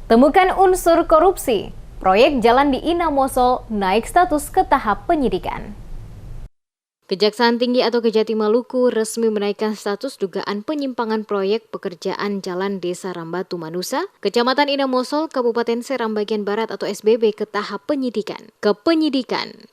Temukan unsur korupsi. Proyek jalan di Inamoso naik status ke tahap penyidikan. Kejaksaan Tinggi atau Kejati Maluku resmi menaikkan status dugaan penyimpangan proyek pekerjaan Jalan Desa Rambatu Manusa, Kecamatan Inamoso, Kabupaten Seram Bagian Barat atau SBB ke tahap penyidikan.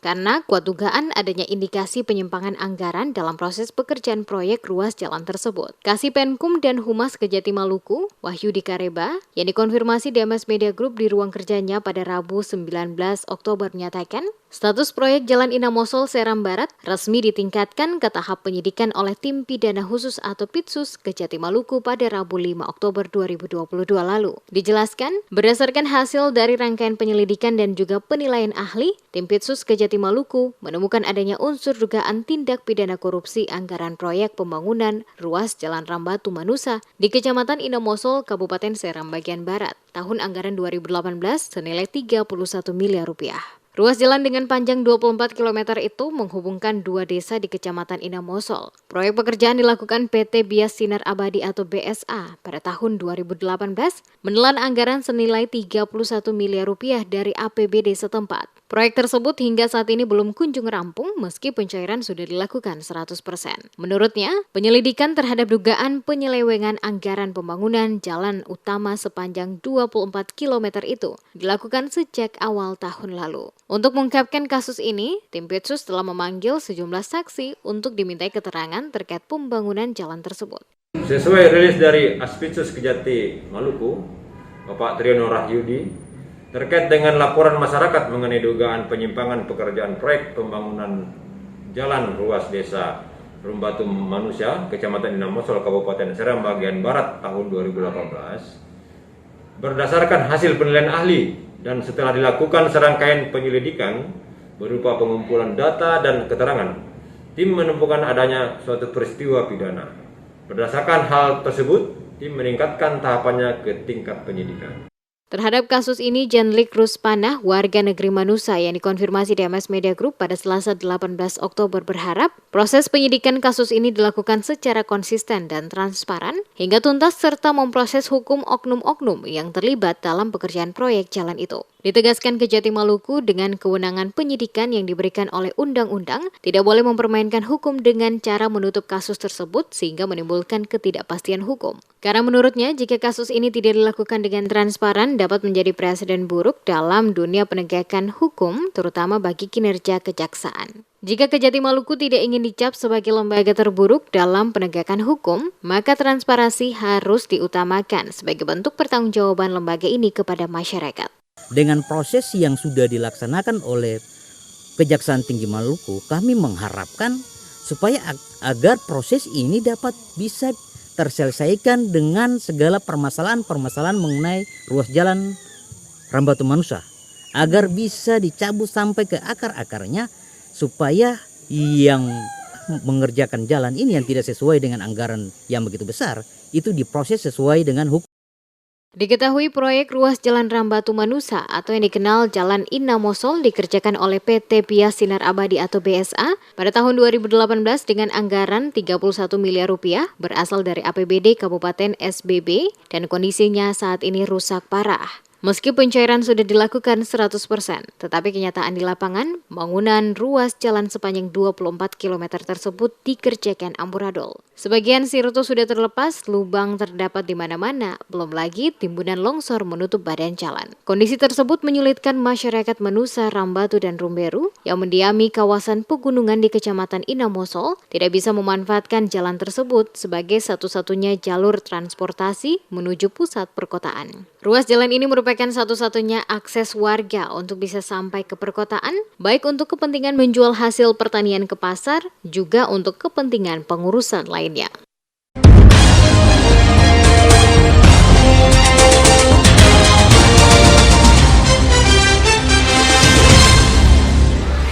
Karena kuat dugaan adanya indikasi penyimpangan anggaran dalam proses pekerjaan proyek ruas jalan tersebut. Kasih Penkum dan Humas Kejati Maluku, Wahyu Dikareba, yang dikonfirmasi DMS Media Group di ruang kerjanya pada Rabu 19 Oktober menyatakan, status proyek Jalan Inamoso Seram Barat resmi ditingkatkan ke tahap penyidikan oleh Tim Pidana Khusus atau Pitsus Kejati Maluku pada Rabu 5 Oktober 2022 lalu. Dijelaskan, berdasarkan hasil dari rangkaian penyelidikan dan juga penilaian ahli, Tim Pitsus Kejati Maluku menemukan adanya unsur dugaan tindak pidana korupsi anggaran proyek pembangunan ruas Jalan Rambatu Manusa di Kecamatan Inamoso, Kabupaten Seram Bagian Barat, tahun anggaran 2018 senilai 31 miliar rupiah. Ruas jalan dengan panjang 24 km itu menghubungkan dua desa di Kecamatan Inamoso. Proyek pekerjaan dilakukan PT Bias Sinar Abadi atau BSA pada tahun 2018 menelan anggaran senilai 31 miliar rupiah dari APBD setempat. Proyek tersebut hingga saat ini belum kunjung rampung meski pencairan sudah dilakukan 100%. Menurutnya, penyelidikan terhadap dugaan penyelewengan anggaran pembangunan jalan utama sepanjang 24 km itu dilakukan sejak awal tahun lalu. Untuk mengungkapkan kasus ini, Tim Pitsus telah memanggil sejumlah saksi untuk dimintai keterangan terkait pembangunan jalan tersebut. Sesuai rilis dari Aspitsus Kejati Maluku, Bapak Triyono Rahyudi, terkait dengan laporan masyarakat mengenai dugaan penyimpangan pekerjaan proyek pembangunan jalan ruas desa Rambatu Manusa, Kecamatan Inamoso, Kabupaten Seram Bagian Barat tahun 2018, berdasarkan hasil penilaian ahli dan setelah dilakukan serangkaian penyelidikan berupa pengumpulan data dan keterangan, tim menemukan adanya suatu peristiwa pidana. Berdasarkan hal tersebut, tim meningkatkan tahapannya ke tingkat penyidikan. Terhadap kasus ini, Janlik Ruspanah, warga negeri Manusa yang dikonfirmasi DMS Media Group pada Selasa 18 Oktober berharap proses penyidikan kasus ini dilakukan secara konsisten dan transparan hingga tuntas serta memproses hukum oknum-oknum yang terlibat dalam pekerjaan proyek jalan itu. Ditegaskan Kejati Maluku dengan kewenangan penyidikan yang diberikan oleh undang-undang tidak boleh mempermainkan hukum dengan cara menutup kasus tersebut sehingga menimbulkan ketidakpastian hukum. Karena menurutnya jika kasus ini tidak dilakukan dengan transparan dapat menjadi presiden buruk dalam dunia penegakan hukum terutama bagi kinerja kejaksaan. Jika Kejati Maluku tidak ingin dicap sebagai lembaga terburuk dalam penegakan hukum, maka transparansi harus diutamakan sebagai bentuk pertanggungjawaban lembaga ini kepada masyarakat. Dengan proses yang sudah dilaksanakan oleh Kejaksaan Tinggi Maluku, kami mengharapkan supaya agar proses ini dapat bisa terselesaikan dengan segala permasalahan-permasalahan mengenai ruas jalan Rambatu Manusa, agar bisa dicabut sampai ke akar-akarnya supaya yang mengerjakan jalan ini yang tidak sesuai dengan anggaran yang begitu besar itu diproses sesuai dengan hukum. Diketahui proyek ruas Jalan Rambatu Manusa atau yang dikenal Jalan Inamoso dikerjakan oleh PT Bias Sinar Abadi atau BSA pada tahun 2018 dengan anggaran 31 miliar rupiah berasal dari APBD Kabupaten SBB dan kondisinya saat ini rusak parah. Meski pencairan sudah dilakukan 100%, tetapi kenyataan di lapangan, bangunan ruas jalan sepanjang 24 km tersebut dikerjakan amburadul. Sebagian sirto sudah terlepas, lubang terdapat di mana-mana, belum lagi timbunan longsor menutup badan jalan. Kondisi tersebut menyulitkan masyarakat Manusa, Rambatu, dan Rumberu yang mendiami kawasan pegunungan di Kecamatan Inamoso tidak bisa memanfaatkan jalan tersebut sebagai satu-satunya jalur transportasi menuju pusat perkotaan. Ruas jalan ini merupakan satu-satunya akses warga untuk bisa sampai ke perkotaan, baik untuk kepentingan menjual hasil pertanian ke pasar, juga untuk kepentingan pengurusan lainnya.